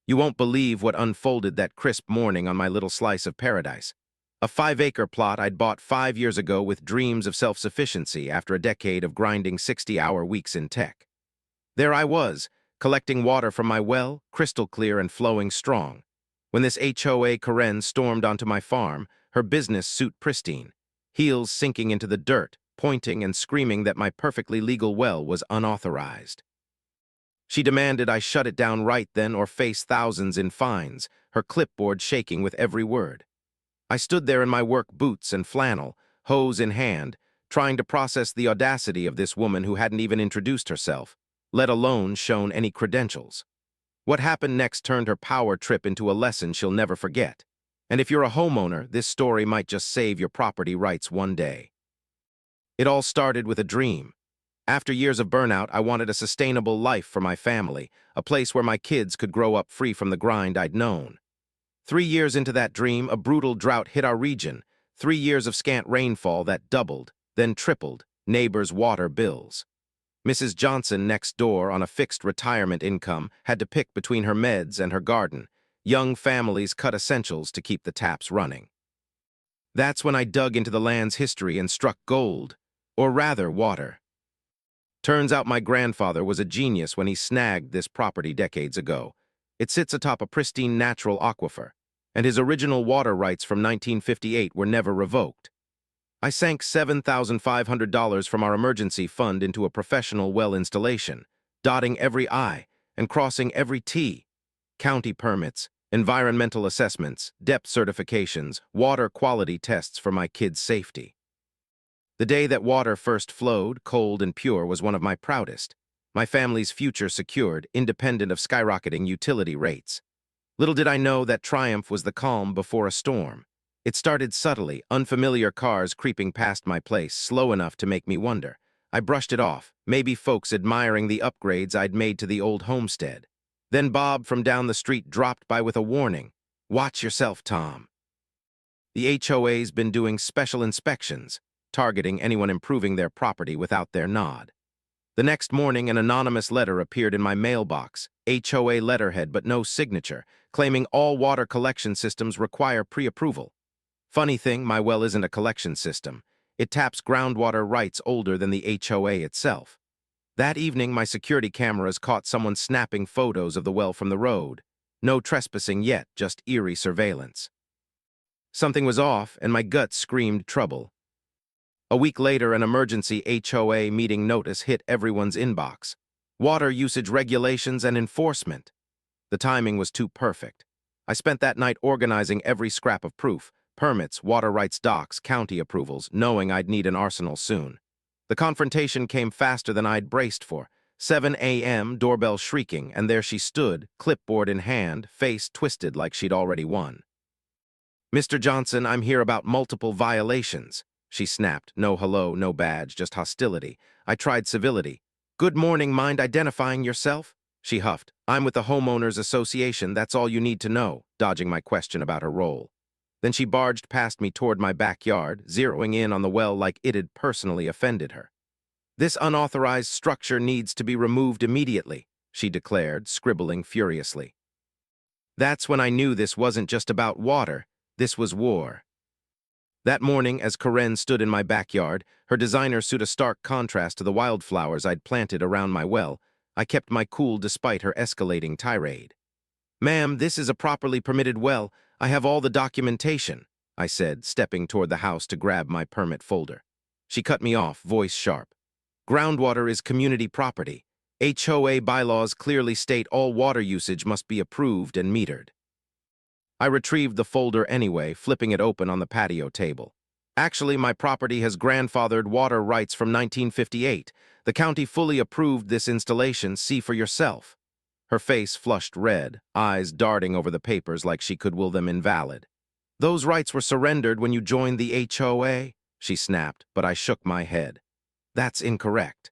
You won't believe what unfolded that crisp morning on my little slice of paradise. A 5-acre plot I'd bought 5 years ago with dreams of self-sufficiency after a decade of grinding 60-hour weeks in tech. There I was, collecting water from my well, crystal clear and flowing strong. When this HOA Karen stormed onto my farm, her business suit pristine, heels sinking into the dirt, pointing and screaming that my perfectly legal well was unauthorized. She demanded I shut it down right then or face thousands in fines, her clipboard shaking with every word. I stood there in my work boots and flannel, hose in hand, trying to process the audacity of this woman who hadn't even introduced herself, let alone shown any credentials. What happened next turned her power trip into a lesson she'll never forget. And if you're a homeowner, this story might just save your property rights one day. It all started with a dream. After years of burnout, I wanted a sustainable life for my family, a place where my kids could grow up free from the grind I'd known. 3 years into that dream, a brutal drought hit our region, 3 years of scant rainfall that doubled, then tripled, neighbors' water bills. Mrs. Johnson, next door on a fixed retirement income, had to pick between her meds and her garden. Young families cut essentials to keep the taps running. That's when I dug into the land's history and struck gold, or rather water. Turns out my grandfather was a genius when he snagged this property decades ago. It sits atop a pristine natural aquifer, and his original water rights from 1958 were never revoked. I sank $7,500 from our emergency fund into a professional well installation, dotting every I and crossing every T. County permits, environmental assessments, depth certifications, water quality tests for my kids' safety. The day that water first flowed, cold and pure, was one of my proudest. My family's future secured, independent of skyrocketing utility rates. Little did I know that triumph was the calm before a storm. It started subtly, unfamiliar cars creeping past my place, slow enough to make me wonder. I brushed it off, maybe folks admiring the upgrades I'd made to the old homestead. Then Bob from down the street dropped by with a warning. "Watch yourself, Tom." The HOA's been doing special inspections, targeting anyone improving their property without their nod. The next morning, an anonymous letter appeared in my mailbox, HOA letterhead but no signature, claiming all water collection systems require pre-approval. Funny thing, my well isn't a collection system. It taps groundwater rights older than the HOA itself. That evening, my security cameras caught someone snapping photos of the well from the road. No trespassing yet, just eerie surveillance. Something was off, and my gut screamed trouble. A week later, an emergency HOA meeting notice hit everyone's inbox. Water usage regulations and enforcement. The timing was too perfect. I spent that night organizing every scrap of proof, permits, water rights docs, county approvals, knowing I'd need an arsenal soon. The confrontation came faster than I'd braced for. 7 a.m., doorbell shrieking, and there she stood, clipboard in hand, face twisted like she'd already won. "Mr. Johnson, I'm here about multiple violations," she snapped. No hello, no badge, just hostility. I tried civility. "Good morning, mind identifying yourself?" She huffed. "I'm with the Homeowners Association, that's all you need to know," dodging my question about her role. Then she barged past me toward my backyard, zeroing in on the well like it had personally offended her. "This unauthorized structure needs to be removed immediately," she declared, scribbling furiously. That's when I knew this wasn't just about water, this was war. That morning, as Karen stood in my backyard, her designer suit a stark contrast to the wildflowers I'd planted around my well, I kept my cool despite her escalating tirade. "Ma'am, this is a properly permitted well. I have all the documentation," I said, stepping toward the house to grab my permit folder. She cut me off, voice sharp. "Groundwater is community property. HOA bylaws clearly state all water usage must be approved and metered." I retrieved the folder anyway, flipping it open on the patio table. "Actually, my property has grandfathered water rights from 1958. The county fully approved this installation. See for yourself." Her face flushed red, eyes darting over the papers like she could will them invalid. "Those rights were surrendered when you joined the HOA," she snapped, but I shook my head. "That's incorrect.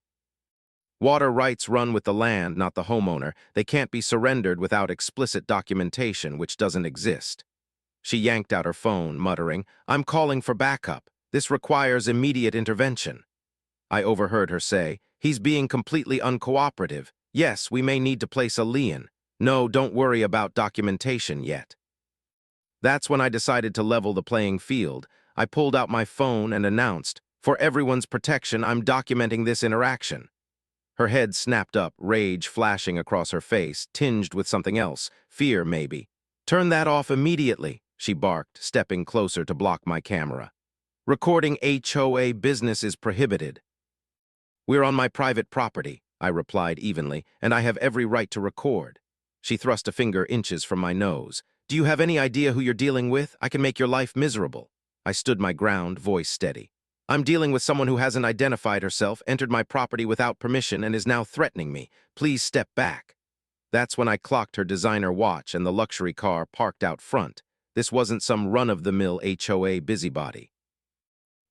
Water rights run with the land, not the homeowner. They can't be surrendered without explicit documentation, which doesn't exist." She yanked out her phone, muttering, "I'm calling for backup. This requires immediate intervention." I overheard her say, "He's being completely uncooperative. Yes, we may need to place a lien." No, don't worry about documentation yet. That's when I decided to level the playing field. I pulled out my phone and announced, for everyone's protection, I'm documenting this interaction. Her head snapped up, rage flashing across her face, tinged with something else, fear maybe. Turn that off immediately, she barked, stepping closer to block my camera. Recording HOA business is prohibited. We're on my private property, I replied evenly, and I have every right to record. She thrust a finger inches from my nose. Do you have any idea who you're dealing with? I can make your life miserable. I stood my ground, voice steady. I'm dealing with someone who hasn't identified herself, entered my property without permission, and is now threatening me. Please step back. That's when I clocked her designer watch and the luxury car parked out front. This wasn't some run-of-the-mill HOA busybody.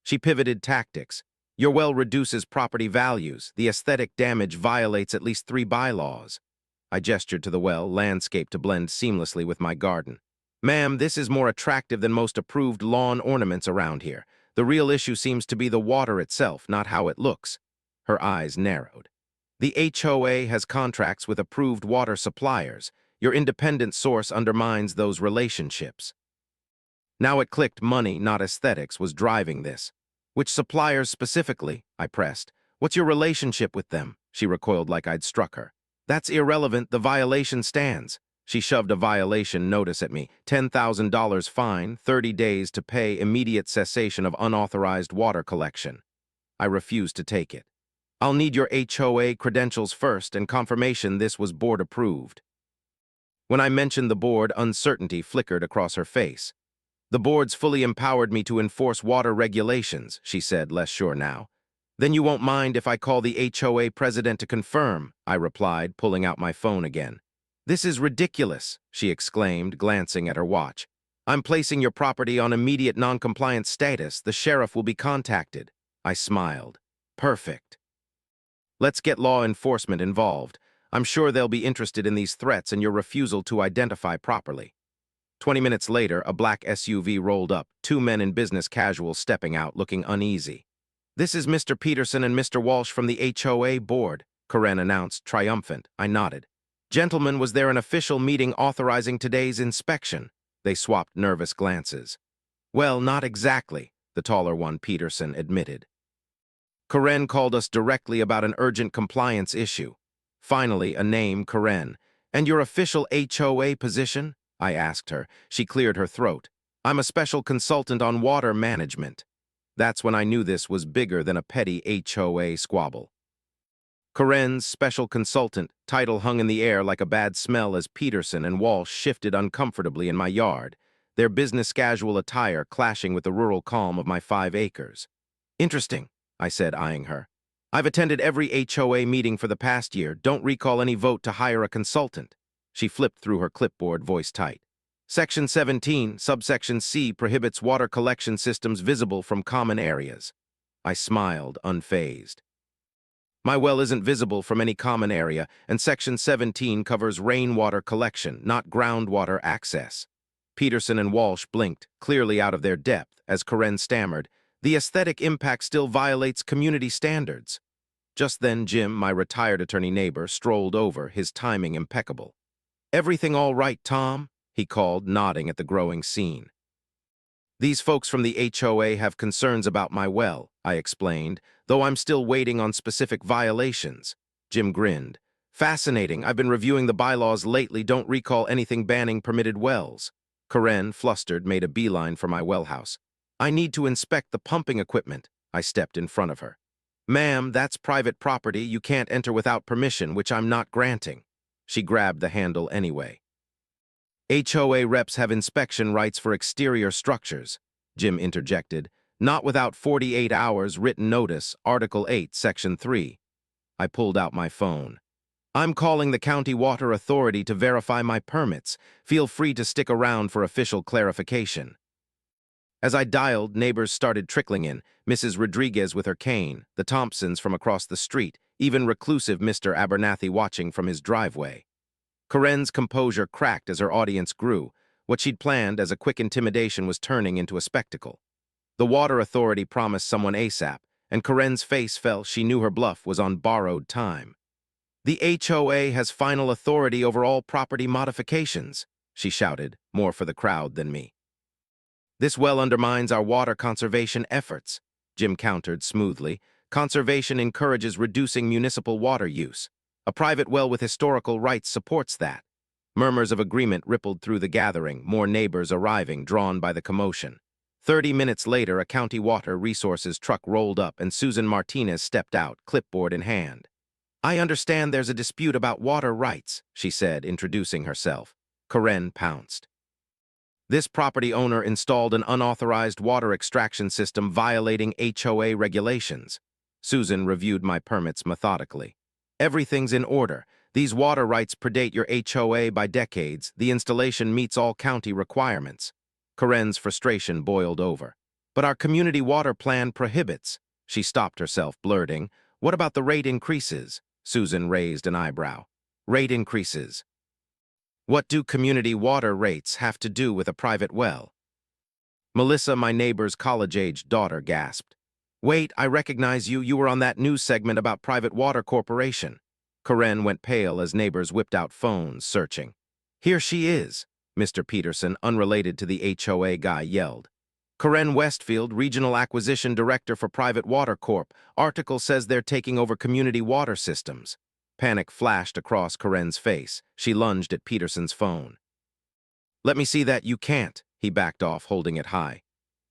She pivoted tactics. Your well reduces property values. The aesthetic damage violates at least 3 bylaws. I gestured to the well, landscape to blend seamlessly with my garden. Ma'am, this is more attractive than most approved lawn ornaments around here. The real issue seems to be the water itself, not how it looks. Her eyes narrowed. The HOA has contracts with approved water suppliers. Your independent source undermines those relationships. Now it clicked money, not aesthetics, was driving this. Which suppliers specifically? I pressed. What's your relationship with them? She recoiled like I'd struck her. That's irrelevant, the violation stands. She shoved a violation notice at me. $10,000 fine, 30 days to pay, immediate cessation of unauthorized water collection. I refused to take it. I'll need your HOA credentials first and confirmation this was board approved. When I mentioned the board, uncertainty flickered across her face. The board's fully empowered me to enforce water regulations, she said, less sure now. Then you won't mind if I call the HOA president to confirm, I replied, pulling out my phone again. This is ridiculous, she exclaimed, glancing at her watch. I'm placing your property on immediate non-compliance status. The sheriff will be contacted. I smiled. Perfect. Let's get law enforcement involved. I'm sure they'll be interested in these threats and your refusal to identify properly. 20 minutes later, a black SUV rolled up, 2 men in business casual stepping out, looking uneasy. This is Mr. Peterson and Mr. Walsh from the HOA board, Karen announced, triumphant. I nodded. Gentlemen, was there an official meeting authorizing today's inspection? They swapped nervous glances. Well, not exactly, the taller one, Peterson, admitted. Karen called us directly about an urgent compliance issue. Finally, a name, Karen. And your official HOA position? I asked her. She cleared her throat. I'm a special consultant on water management. That's when I knew this was bigger than a petty HOA squabble. Karen's special consultant title hung in the air like a bad smell as Peterson and Walsh shifted uncomfortably in my yard, their business casual attire clashing with the rural calm of my 5 acres. Interesting, I said, eyeing her. I've attended every HOA meeting for the past year. Don't recall any vote to hire a consultant. She flipped through her clipboard, voice tight. Section 17, subsection C, prohibits water collection systems visible from common areas. I smiled, unfazed. My well isn't visible from any common area, and Section 17 covers rainwater collection, not groundwater access. Peterson and Walsh blinked, clearly out of their depth, as Karen stammered, the aesthetic impact still violates community standards. Just then Jim, my retired attorney neighbor, strolled over, his timing impeccable. Everything all right, Tom? He called, nodding at the growing scene. These folks from the HOA have concerns about my well, I explained, though I'm still waiting on specific violations. Jim grinned. Fascinating. I've been reviewing the bylaws lately, don't recall anything banning permitted wells. Karen, flustered, made a beeline for my well house. I need to inspect the pumping equipment. I stepped in front of her. Ma'am, that's private property. You can't enter without permission, which I'm not granting. She grabbed the handle anyway. HOA reps have inspection rights for exterior structures, Jim interjected, not without 48 hours written notice, Article 8, Section 3. I pulled out my phone. I'm calling the County Water Authority to verify my permits. Feel free to stick around for official clarification. As I dialed, neighbors started trickling in, Mrs. Rodriguez with her cane, the Thompsons from across the street, even reclusive Mr. Abernathy watching from his driveway. Karen's composure cracked as her audience grew. What she'd planned as a quick intimidation was turning into a spectacle. The Water Authority promised someone ASAP, and Karen's face fell. She knew her bluff was on borrowed time. The HOA has final authority over all property modifications, she shouted, more for the crowd than me. This well undermines our water conservation efforts, Jim countered smoothly. Conservation encourages reducing municipal water use. A private well with historical rights supports that. Murmurs of agreement rippled through the gathering, more neighbors arriving, drawn by the commotion. 30 minutes later, a county water resources truck rolled up and Susan Martinez stepped out, clipboard in hand. I understand there's a dispute about water rights, she said, introducing herself. Karen pounced. This property owner installed an unauthorized water extraction system violating HOA regulations. Susan reviewed my permits methodically. Everything's in order. These water rights predate your HOA by decades. The installation meets all county requirements. Karen's frustration boiled over. But our community water plan prohibits. She stopped herself, blurting, "What about the rate increases?" Susan raised an eyebrow. Rate increases. What do community water rates have to do with a private well? Melissa, my neighbor's college-aged daughter, gasped. Wait, I recognize you. You were on that news segment about private water corporation. Karen went pale as neighbors whipped out phones, searching. Here she is, Mr. Peterson, unrelated to the HOA guy, yelled. Karen Westfield, Regional Acquisition Director for Private Water Corp. Article says they're taking over community water systems. Panic flashed across Karen's face. She lunged at Peterson's phone. Let me see that. You can't. He backed off, holding it high.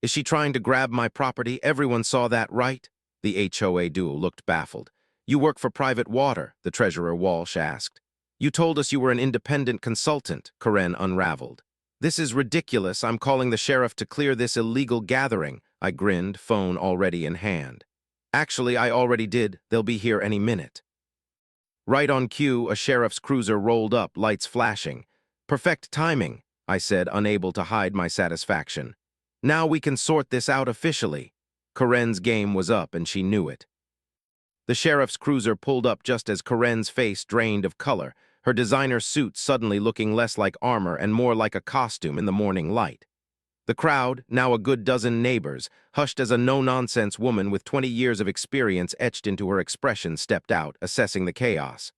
Is she trying to grab my property? Everyone saw that, right? The HOA duo looked baffled. You work for private water, the treasurer Walsh asked. You told us you were an independent consultant, Karen unraveled. This is ridiculous. I'm calling the sheriff to clear this illegal gathering. I grinned, phone already in hand. Actually, I already did. They'll be here any minute. Right on cue, a sheriff's cruiser rolled up, lights flashing. Perfect timing, I said, unable to hide my satisfaction. Now we can sort this out officially. Karen's game was up, and she knew it. The sheriff's cruiser pulled up just as Karen's face drained of color, her designer suit suddenly looking less like armor and more like a costume in the morning light. The crowd, now a good dozen neighbors, hushed as a no-nonsense woman with 20 years of experience etched into her expression, stepped out, assessing the chaos.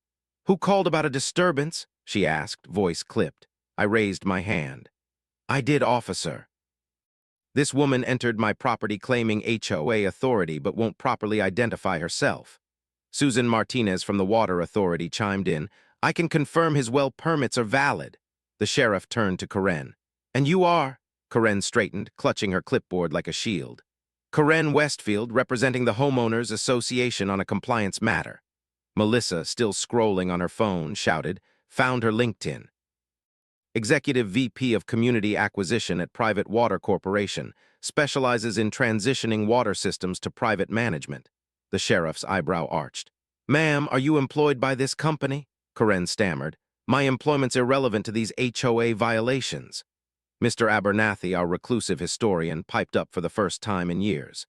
Who called about a disturbance? She asked, voice clipped. I raised my hand. I did, officer. This woman entered my property claiming HOA authority but won't properly identify herself. Susan Martinez from the Water Authority chimed in. I can confirm his well permits are valid. The sheriff turned to Karen. And you are? Karen straightened, clutching her clipboard like a shield. Karen Westfield, representing the Homeowners Association on a compliance matter. Melissa, still scrolling on her phone, shouted, found her LinkedIn. Executive VP of Community Acquisition at Private Water Corporation, specializes in transitioning water systems to private management. The sheriff's eyebrow arched. Ma'am, are you employed by this company? Karen stammered. My employment's irrelevant to these HOA violations. Mr. Abernathy, our reclusive historian, piped up for the first time in years.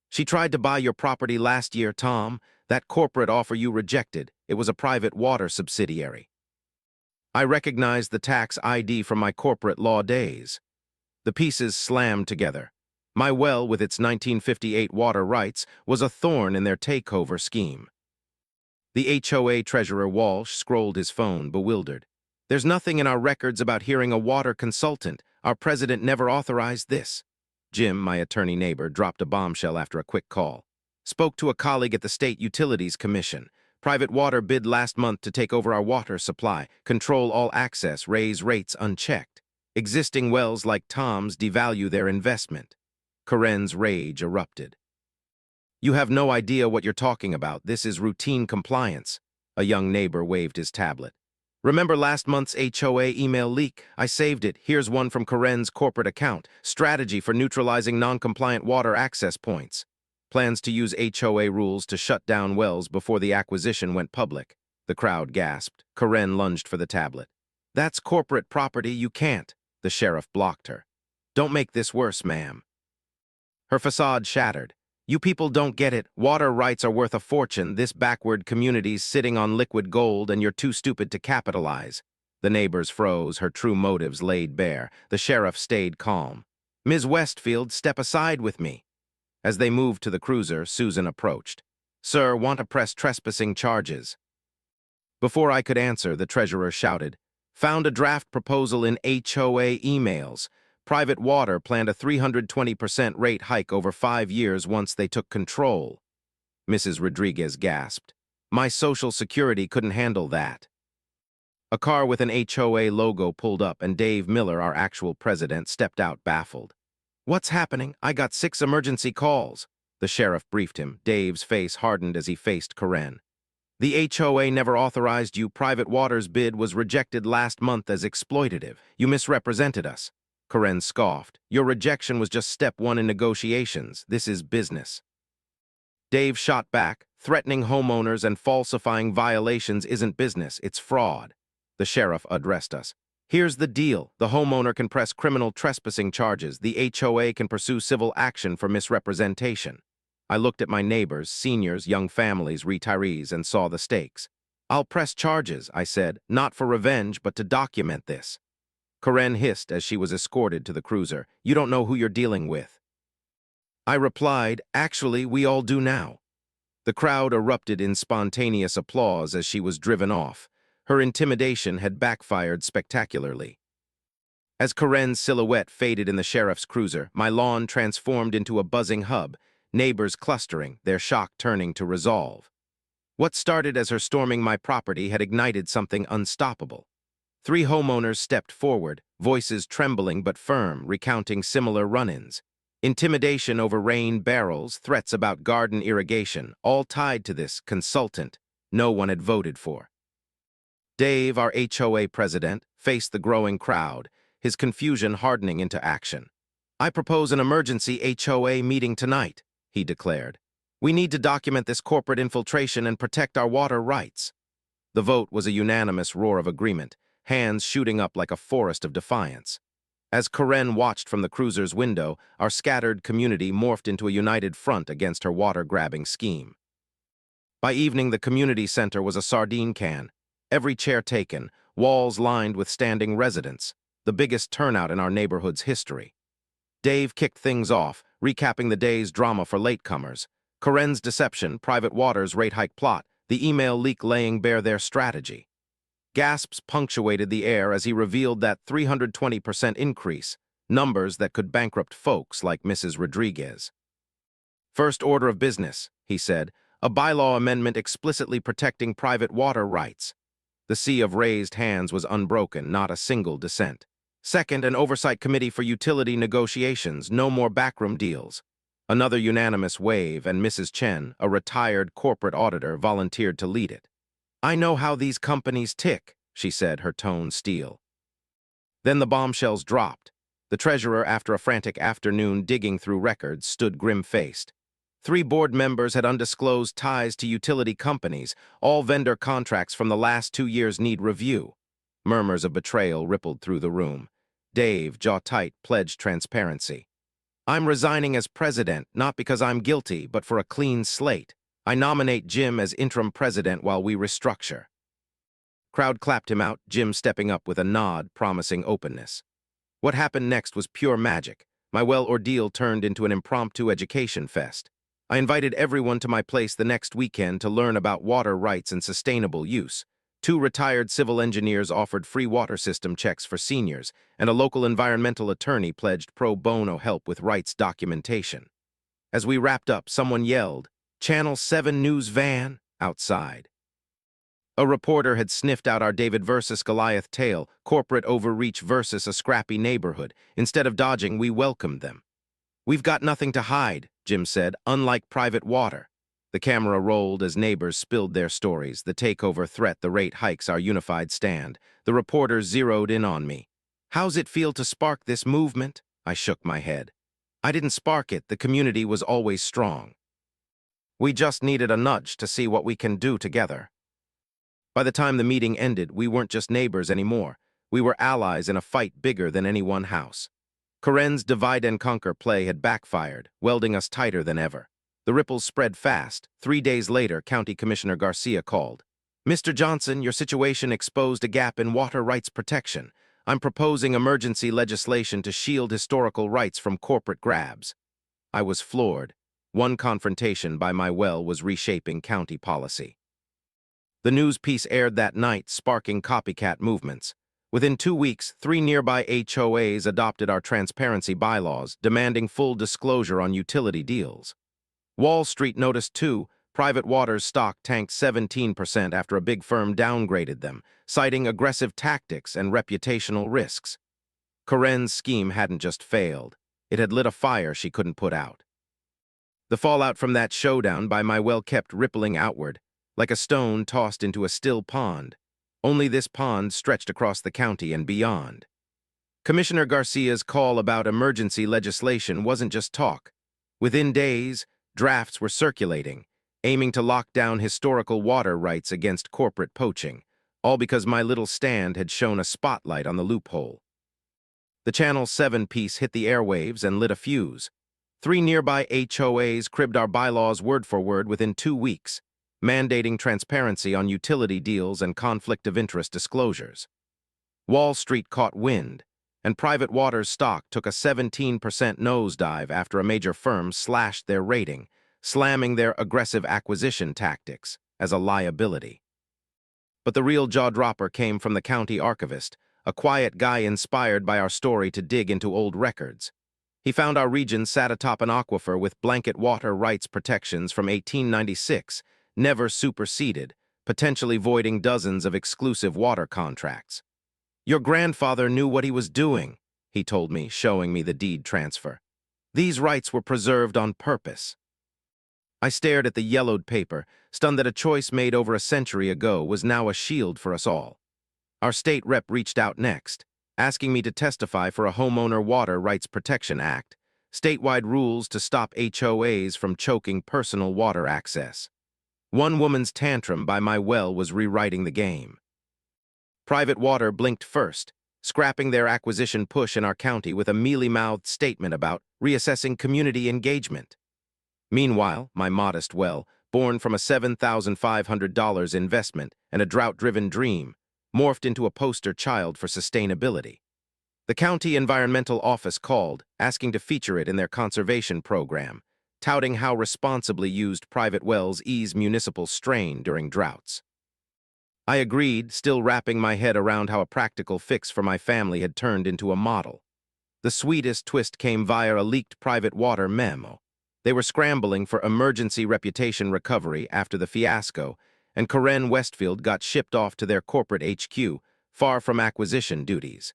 She tried to buy your property last year, Tom. That corporate offer you rejected. It was a private water subsidiary. I recognized the tax ID from my corporate law days. The pieces slammed together. My well, with its 1958 water rights, was a thorn in their takeover scheme. The HOA treasurer Walsh scrolled his phone, bewildered. There's nothing in our records about hearing a water consultant. Our president never authorized this. Jim, my attorney neighbor, dropped a bombshell after a quick call. Spoke to a colleague at the State Utilities Commission. Private water bid last month to take over our water supply, control all access, raise rates unchecked. Existing wells like Tom's devalue their investment. Karen's rage erupted. You have no idea what you're talking about. This is routine compliance. A young neighbor waved his tablet. Remember last month's HOA email leak? I saved it. Here's one from Karen's corporate account. Strategy for neutralizing non-compliant water access points. Plans to use HOA rules to shut down wells before the acquisition went public. The crowd gasped. Karen lunged for the tablet. That's corporate property. You can't. The sheriff blocked her. Don't make this worse, ma'am. Her facade shattered. You people don't get it. Water rights are worth a fortune. This backward community's sitting on liquid gold and you're too stupid to capitalize. The neighbors froze, her true motives laid bare. The sheriff stayed calm. Ms. Westfield, step aside with me. As they moved to the cruiser, Susan approached. Sir, want to press trespassing charges. Before I could answer, the treasurer shouted, "Found a draft proposal in HOA emails. Private Water planned a 320% rate hike over 5 years once they took control." Mrs. Rodriguez gasped. "My Social Security couldn't handle that." A car with an HOA logo pulled up, and Dave Miller, our actual president, stepped out baffled. "What's happening? I got 6 emergency calls." The sheriff briefed him. Dave's face hardened as he faced Karen. "The HOA never authorized you. Private Water's bid was rejected last month as exploitative. You misrepresented us." Karen scoffed. "Your rejection was just step 1 in negotiations. This is business." Dave shot back. "Threatening homeowners and falsifying violations isn't business, it's fraud." The sheriff addressed us. "Here's the deal. The homeowner can press criminal trespassing charges. The HOA can pursue civil action for misrepresentation." I looked at my neighbors, seniors, young families, retirees, and saw the stakes. "I'll press charges," I said, "not for revenge, but to document this." Karen hissed as she was escorted to the cruiser. "You don't know who you're dealing with." I replied, "Actually, we all do now." The crowd erupted in spontaneous applause as she was driven off. Her intimidation had backfired spectacularly. As Karen's silhouette faded in the sheriff's cruiser, my lawn transformed into a buzzing hub, neighbors clustering, their shock turning to resolve. What started as her storming my property had ignited something unstoppable. 3 homeowners stepped forward, voices trembling but firm, recounting similar run-ins. Intimidation over rain barrels, threats about garden irrigation, all tied to this consultant no one had voted for. Dave, our HOA president, faced the growing crowd, his confusion hardening into action. "I propose an emergency HOA meeting tonight," he declared. "We need to document this corporate infiltration and protect our water rights." The vote was a unanimous roar of agreement, hands shooting up like a forest of defiance. As Karen watched from the cruiser's window, our scattered community morphed into a united front against her water-grabbing scheme. By evening, the community center was a sardine can, every chair taken, walls lined with standing residents, the biggest turnout in our neighborhood's history. Dave kicked things off, recapping the day's drama for latecomers. Karen's deception, Private Water's rate hike plot, the email leak laying bare their strategy. Gasps punctuated the air as he revealed that 320% increase, numbers that could bankrupt folks like Mrs. Rodriguez. "First order of business," he said, "a bylaw amendment explicitly protecting private water rights." The sea of raised hands was unbroken, not a single dissent. "Second, an oversight committee for utility negotiations, no more backroom deals." Another unanimous wave, and Mrs. Chen, a retired corporate auditor, volunteered to lead it. "I know how these companies tick," she said, her tone steel. Then the bombshells dropped. The treasurer, after a frantic afternoon digging through records, stood grim-faced. 3 board members had undisclosed ties to utility companies. All vendor contracts from the last 2 years need review. Murmurs of betrayal rippled through the room. Dave, jaw tight, pledged transparency. "I'm resigning as president, not because I'm guilty, but for a clean slate. I nominate Jim as interim president while we restructure." Crowd clapped him out, Jim stepping up with a nod, promising openness. What happened next was pure magic. My ordeal turned into an impromptu education fest. I invited everyone to my place the next weekend to learn about water rights and sustainable use. 2 retired civil engineers offered free water system checks for seniors, and a local environmental attorney pledged pro bono help with rights documentation. As we wrapped up, someone yelled, "Channel 7 News van," outside. A reporter had sniffed out our David versus Goliath tale, corporate overreach versus a scrappy neighborhood. Instead of dodging, we welcomed them. "We've got nothing to hide," Jim said, "unlike private water." The camera rolled as neighbors spilled their stories, the takeover threat, the rate hikes, our unified stand. The reporters zeroed in on me. "How's it feel to spark this movement?" I shook my head. "I didn't spark it, the community was always strong. We just needed a nudge to see what we can do together." By the time the meeting ended, we weren't just neighbors anymore. We were allies in a fight bigger than any one house. Karen's divide-and-conquer play had backfired, welding us tighter than ever. The ripples spread fast. 3 days later, County Commissioner Garcia called. "Mr. Johnson, your situation exposed a gap in water rights protection. I'm proposing emergency legislation to shield historical rights from corporate grabs." I was floored. One confrontation by my well was reshaping county policy. The news piece aired that night, sparking copycat movements. Within 2 weeks, 3 nearby HOAs adopted our transparency bylaws, demanding full disclosure on utility deals. Wall Street noticed too. Private Water's stock tanked 17% after a big firm downgraded them, citing aggressive tactics and reputational risks. Corinne's scheme hadn't just failed. It had lit a fire she couldn't put out. The fallout from that showdown by my well kept rippling outward, like a stone tossed into a still pond. Only this pond stretched across the county and beyond. Commissioner Garcia's call about emergency legislation wasn't just talk. Within days, drafts were circulating, aiming to lock down historical water rights against corporate poaching, all because my little stand had shone a spotlight on the loophole. The Channel 7 piece hit the airwaves and lit a fuse. 3 nearby HOAs cribbed our bylaws word for word within 2 weeks, mandating transparency on utility deals and conflict of interest disclosures. Wall Street caught wind, and Private Water's stock took a 17% nosedive after a major firm slashed their rating, slamming their aggressive acquisition tactics as a liability. But the real jaw-dropper came from the county archivist, a quiet guy inspired by our story to dig into old records. He found our region sat atop an aquifer with blanket water rights protections from 1896, never superseded, potentially voiding dozens of exclusive water contracts. "Your grandfather knew what he was doing," he told me, showing me the deed transfer. "These rights were preserved on purpose." I stared at the yellowed paper, stunned that a choice made over a century ago was now a shield for us all. Our state rep reached out next, asking me to testify for a Homeowner Water Rights Protection Act, statewide rules to stop HOAs from choking personal water access. One woman's tantrum by my well was rewriting the game. Private Water blinked first, scrapping their acquisition push in our county with a mealy-mouthed statement about reassessing community engagement. Meanwhile, my modest well, born from a $7,500 investment and a drought-driven dream, morphed into a poster child for sustainability. The county environmental office called, asking to feature it in their conservation program, touting how responsibly used private wells ease municipal strain during droughts. I agreed, still wrapping my head around how a practical fix for my family had turned into a model. The sweetest twist came via a leaked private water memo. They were scrambling for emergency reputation recovery after the fiasco, and Corinne Westfield got shipped off to their corporate HQ, far from acquisition duties.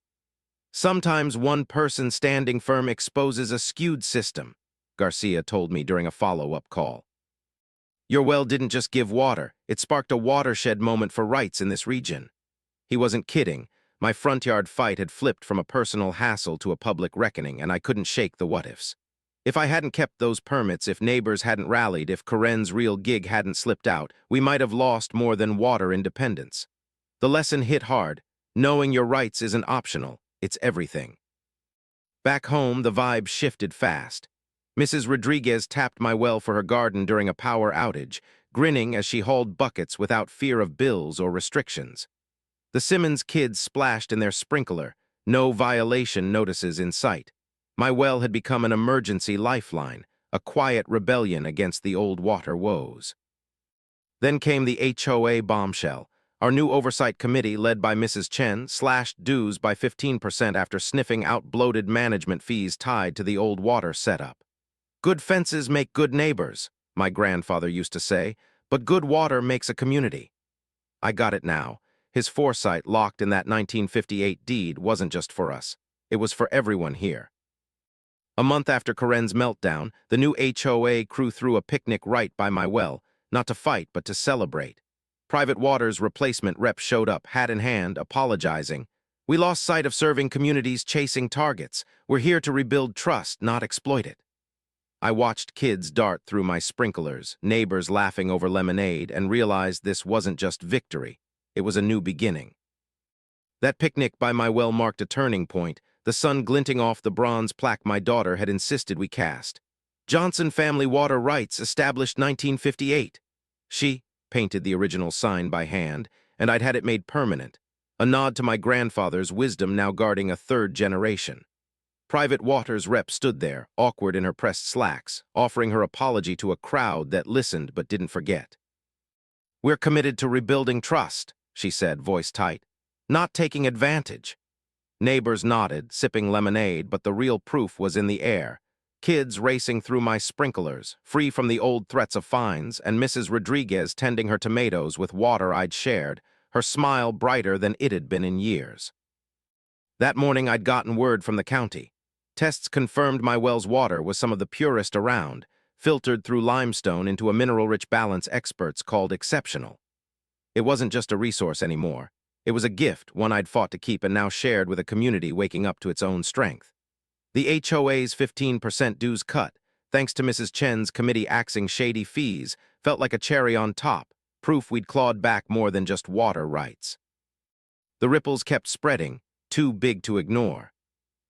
"Sometimes one person standing firm exposes a skewed system," Garcia told me during a follow-up call. "Your well didn't just give water, it sparked a watershed moment for rights in this region." He wasn't kidding. My front yard fight had flipped from a personal hassle to a public reckoning, and I couldn't shake the what-ifs. If I hadn't kept those permits, if neighbors hadn't rallied, if Corinne's real gig hadn't slipped out, we might have lost more than water independence. The lesson hit hard. Knowing your rights isn't optional, it's everything. Back home, the vibe shifted fast. Mrs. Rodriguez tapped my well for her garden during a power outage, grinning as she hauled buckets without fear of bills or restrictions. The Simmons kids splashed in their sprinkler, no violation notices in sight. My well had become an emergency lifeline, a quiet rebellion against the old water woes. Then came the HOA bombshell. Our new oversight committee, led by Mrs. Chen, slashed dues by 15% after sniffing out bloated management fees tied to the old water setup. "Good fences make good neighbors," my grandfather used to say, "but good water makes a community." I got it now. His foresight, locked in that 1958 deed, wasn't just for us. It was for everyone here. A month after Corinne's meltdown, the new HOA crew threw a picnic right by my well, not to fight but to celebrate. Private Water's replacement rep showed up, hat in hand, apologizing. "We lost sight of serving communities chasing targets. We're here to rebuild trust, not exploit it." I watched kids dart through my sprinklers, neighbors laughing over lemonade, and realized this wasn't just victory. It was a new beginning. That picnic by my well marked a turning point, the sun glinting off the bronze plaque my daughter had insisted we cast. "Johnson Family Water Rights, established 1958. She painted the original sign by hand, and I'd had it made permanent, a nod to my grandfather's wisdom now guarding a third generation. Private Water's rep stood there, awkward in her pressed slacks, offering her apology to a crowd that listened but didn't forget. "We're committed to rebuilding trust," she said, voice tight. "Not taking advantage." Neighbors nodded, sipping lemonade, but the real proof was in the air. Kids racing through my sprinklers, free from the old threats of fines, and Mrs. Rodriguez tending her tomatoes with water I'd shared, her smile brighter than it had been in years. That morning I'd gotten word from the county. Tests confirmed my well's water was some of the purest around, filtered through limestone into a mineral-rich balance experts called exceptional. It wasn't just a resource anymore. It was a gift, one I'd fought to keep and now shared with a community waking up to its own strength. The HOA's 15% dues cut, thanks to Mrs. Chen's committee axing shady fees, felt like a cherry on top, proof we'd clawed back more than just water rights. The ripples kept spreading, too big to ignore.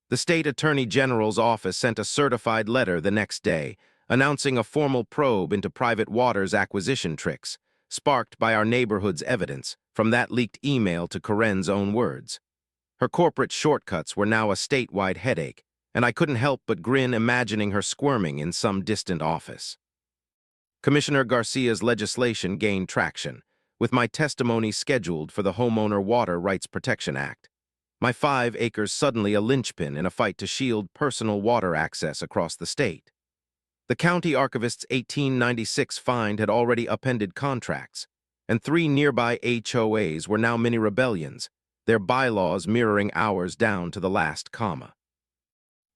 The state attorney general's office sent a certified letter the next day, announcing a formal probe into private water's acquisition tricks, sparked by our neighborhood's evidence, from that leaked email to Corinne's own words. Her corporate shortcuts were now a statewide headache, and I couldn't help but grin imagining her squirming in some distant office. Commissioner Garcia's legislation gained traction, with my testimony scheduled for the Homeowner Water Rights Protection Act. My 5 acres suddenly a linchpin in a fight to shield personal water access across the state. The county archivist's 1896 find had already upended contracts, and 3 nearby HOAs were now mini-rebellions, their bylaws mirroring ours down to the last comma.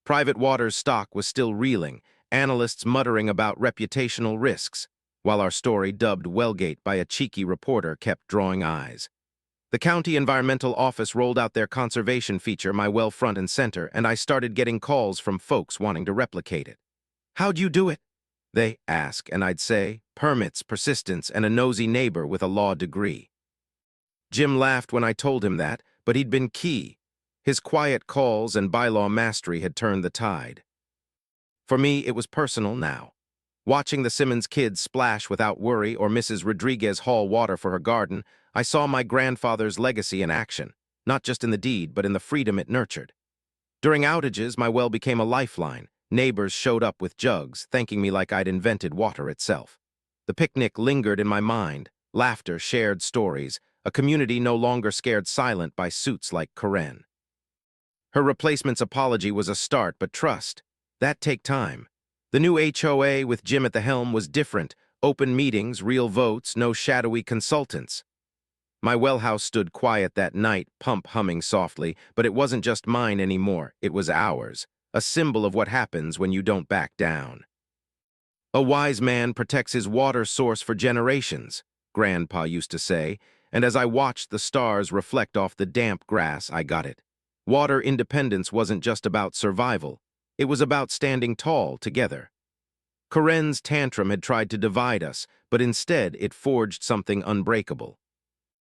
Private water's stock was still reeling, analysts muttering about reputational risks, while our story, dubbed Wellgate by a cheeky reporter, kept drawing eyes. The county environmental office rolled out their conservation feature, my well front and center, and I started getting calls from folks wanting to replicate it. "How'd you do it?" they ask, and I'd say, "Permits, persistence, and a nosy neighbor with a law degree." Jim laughed when I told him that, but he'd been key. His quiet calls and bylaw mastery had turned the tide. For me, it was personal now. Watching the Simmons kids splash without worry or Mrs. Rodriguez haul water for her garden, I saw my grandfather's legacy in action, not just in the deed, but in the freedom it nurtured. During outages, my well became a lifeline. Neighbors showed up with jugs, thanking me like I'd invented water itself. The picnic lingered in my mind, laughter, shared stories, a community no longer scared silent by suits like Corinne. Her replacement's apology was a start, but trust, that'd take time. The new HOA with Jim at the helm was different. Open meetings, real votes, no shadowy consultants. My well house stood quiet that night, pump humming softly, but it wasn't just mine anymore, it was ours, a symbol of what happens when you don't back down. "A wise man protects his water source for generations," Grandpa used to say, and as I watched the stars reflect off the damp grass, I got it. Water independence wasn't just about survival, it was about standing tall together. Corinne's tantrum had tried to divide us, but instead it forged something unbreakable.